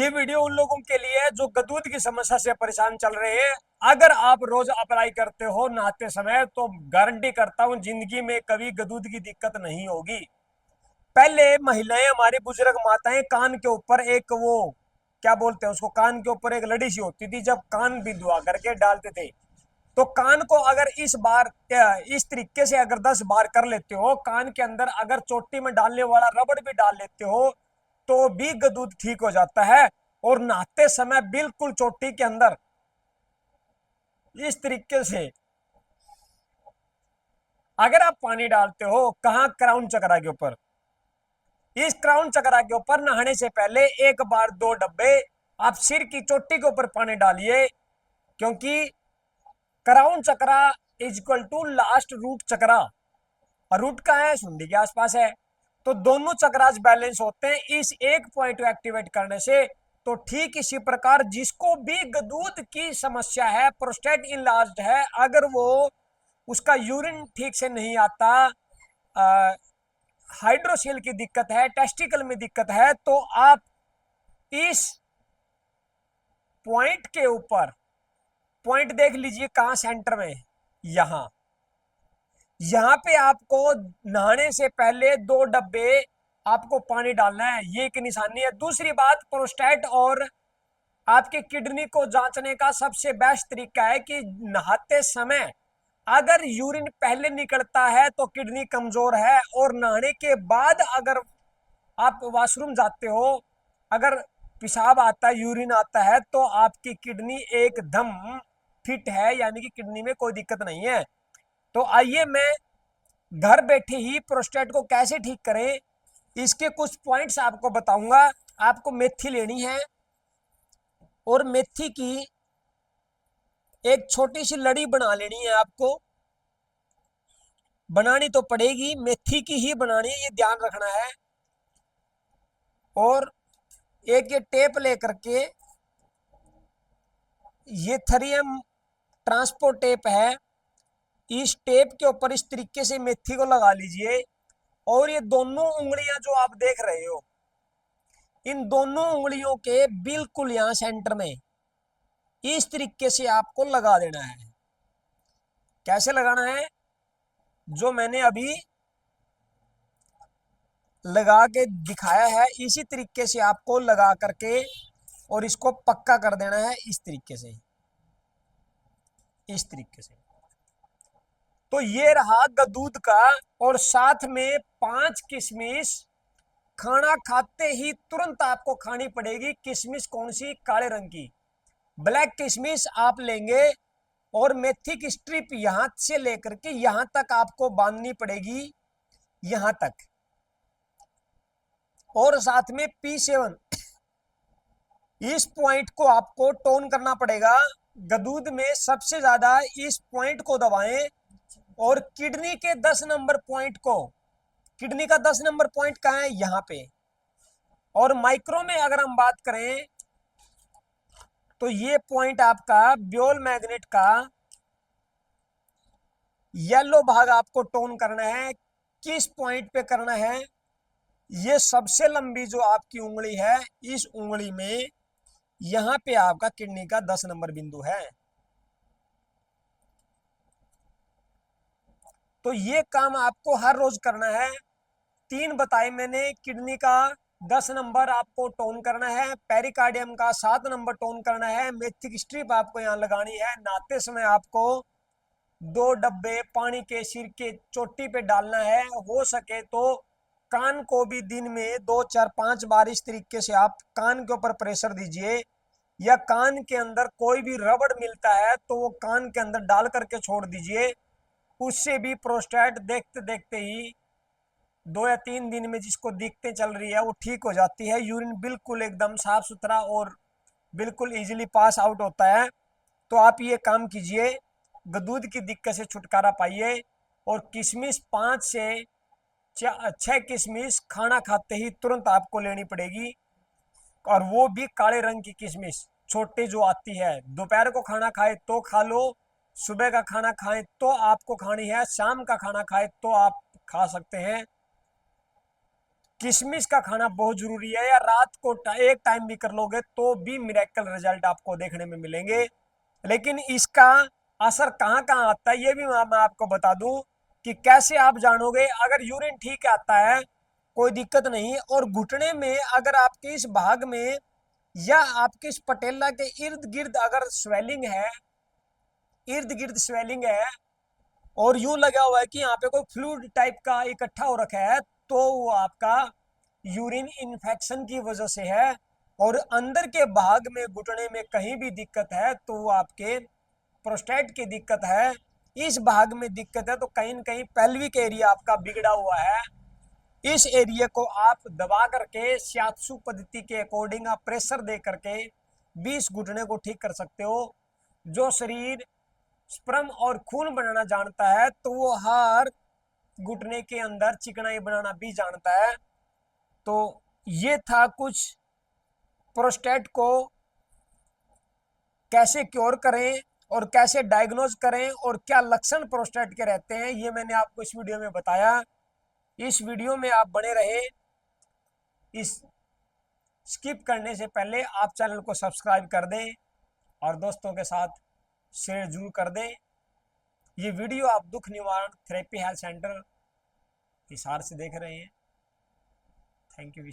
ये वीडियो उन लोगों के लिए है जो गदूद की समस्या से परेशान चल रहे हैं। अगर आप रोज अप्लाई करते हो नहाते समय तो गारंटी करता हूं जिंदगी में कभी गदूद की दिक्कत नहीं होगी। पहले महिलाएं, हमारी बुजुर्ग माताएं कान के ऊपर एक वो क्या बोलते हैं उसको, कान के ऊपर एक लड़ी सी होती थी, जब कान भी धुआ करके डालते थे। तो कान को अगर इस बार इस तरीके से अगर 10 बार कर लेते हो, कान के अंदर अगर चोटी में डालने वाला रबड़ भी डाल लेते हो तो भी गदूद ठीक हो जाता है। और नहाते समय बिल्कुल चोटी के अंदर इस तरीके से अगर आप पानी डालते हो, कहां, क्राउन चक्रा के ऊपर, इस क्राउन चक्रा के ऊपर नहाने से पहले एक बार 2 डब्बे आप सिर की चोटी के ऊपर पानी डालिए, क्योंकि crown chakra is equal to last root chakra, और रूट का है सुंडी के आसपास है। तो दोनों चक्रास बैलेंस होते हैं इस एक पॉइंट को एक्टिवेट करने से। तो ठीक इसी प्रकार जिसको भी गदूद की समस्या है, प्रोस्टेट इनलार्ज्ड है, अगर वो उसका यूरिन ठीक से नहीं आता, हाइड्रोसील की दिक्कत है, टेस्टिकल में दिक्कत है, तो आप इस पॉइंट के ऊपर, पॉइंट देख लीजिए कहां, सेंटर में, यहां यहां पे आपको नहाने से पहले 2 डब्बे आपको पानी डालना है। ये एक निशानी है। दूसरी बात, प्रोस्टेट और आपकी किडनी को जांचने का सबसे बेस्ट तरीका है कि नहाते समय अगर यूरिन पहले निकलता है तो किडनी कमजोर है, और नहाने के बाद अगर आप वॉशरूम जाते हो, अगर पेशाब आता है, यूरिन आता है, तो आपकी किडनी एकदम फिट है, यानी कि किडनी में कोई दिक्कत नहीं है। तो आइए मैं घर बैठे ही प्रोस्टेट को कैसे ठीक करें इसके कुछ पॉइंट्स आपको बताऊंगा। आपको मेथी लेनी है और मेथी की एक छोटी सी लड़ी बना लेनी है। आपको बनानी तो पड़ेगी, मेथी की ही बनानी है, ये ध्यान रखना है। और एक ये टेप लेकर के, ये 3M ट्रांसपोर्ट टेप है, इस टेप के ऊपर इस तरीके से मेथी को लगा लीजिए। और ये दोनों उंगलियां जो आप देख रहे हो, इन दोनों उंगलियों के बिल्कुल यहां सेंटर में इस तरीके से आपको लगा देना है। कैसे लगाना है, जो मैंने अभी लगा के दिखाया है इसी तरीके से आपको लगा करके और इसको पक्का कर देना है, इस तरीके से, इस तरीके से। तो ये रहा गदूद का। और साथ में 5 किशमिश खाना खाते ही तुरंत आपको खानी पड़ेगी। किशमिश कौन सी, काले रंग की ब्लैक किशमिश आप लेंगे, और मेथी की स्ट्रिप यहां से लेकर के यहां तक आपको बांधनी पड़ेगी, यहां तक। और साथ में P7, इस पॉइंट को आपको टोन करना पड़ेगा। गदूद में सबसे ज्यादा इस पॉइंट को दबाएं, और किडनी के 10 नंबर पॉइंट को, किडनी का 10 नंबर पॉइंट कहां है, यहां पे। और माइक्रो में अगर हम बात करें तो ये पॉइंट आपका ब्योल मैग्नेट का येलो भाग आपको टोन करना है। किस पॉइंट पे करना है, ये सबसे लंबी जो आपकी उंगली है, इस उंगली में यहां पे आपका किडनी का 10 नंबर बिंदु है। तो ये काम आपको हर रोज करना है। 3 बताए मैंने, किडनी का 10 नंबर आपको टोन करना है, पेरिकार्डियम का 7 नंबर टोन करना है, मेथी की स्ट्रिप आपको यहाँ लगानी है। नहाते समय आपको 2 डब्बे पानी के सिर के चोटी पे डालना है। हो सके तो कान को भी दिन में 2 4 5 बार इस तरीके से आप कान के ऊपर प्रेशर दीजिए, या कान के अंदर कोई भी रबड़ मिलता है तो वो कान के अंदर डाल करके छोड़ दीजिए। उससे भी प्रोस्टेट देखते देखते ही 2 या 3 दिन में जिसको दिक्कतें चल रही है वो ठीक हो जाती है। यूरिन बिल्कुल एकदम साफ सुथरा और बिल्कुल इजीली पास आउट होता है। तो आप ये काम कीजिए, गदूद की दिक्कत से छुटकारा पाइए। और किशमिश 5 से 6 किशमिश खाना खाते ही तुरंत आपको लेनी पड़ेगी, और वो भी काले रंग की किशमिश छोटी जो आती है। दोपहर को खाना खाए तो खा लो, सुबह का खाना खाए तो आपको खानी है, शाम का खाना खाए तो आप खा सकते हैं। किशमिश का खाना बहुत जरूरी है, या रात को एक टाइम भी कर लोगे तो भी मिरेकल रिजल्ट आपको देखने में मिलेंगे। लेकिन इसका असर कहाँ कहाँ आता है ये भी मैं आपको बता दूं कि कैसे आप जानोगे। अगर यूरिन ठीक आता है कोई दिक्कत नहीं, और घुटने में अगर आपके इस भाग में या आपके इस पटेला के इर्द गिर्द अगर स्वेलिंग है, इर्द गिर्द स्वेलिंग है, और यूं लगा हुआ है कि यहाँ पे कोई फ्लूइड टाइप का इकट्ठा हो रखा है, तो वो आपका यूरिन इन्फेक्शन की वजह से है। और अंदर के भाग में घुटने में कहीं भी दिक्कत है तो वो आपके प्रोस्टेट की दिक्कत है। इस भाग में दिक्कत है तो कहीं न कहीं पेल्विक एरिया आपका बिगड़ा हुआ है। इस एरिया को आप दबा करके शियात्सु पद्धति के अकॉर्डिंग आप प्रेशर दे करके भी इस घुटने को ठीक कर सकते हो। जो शरीर स्पर्म और खून बनाना जानता है तो वो हर घुटने के अंदर चिकनाई बनाना भी जानता है। तो ये था कुछ प्रोस्टेट को कैसे क्योर करें और कैसे डायग्नोज करें और क्या लक्षण प्रोस्टेट के रहते हैं, ये मैंने आपको इस वीडियो में बताया। इस वीडियो में आप बने रहे। इस स्किप करने से पहले आप चैनल को सब्सक्राइब कर दें और दोस्तों के साथ शेयर जरूर कर दें। ये वीडियो आप दुख निवारण थेरेपी हेल्थ सेंटर हिसार से देख रहे हैं। Thank you.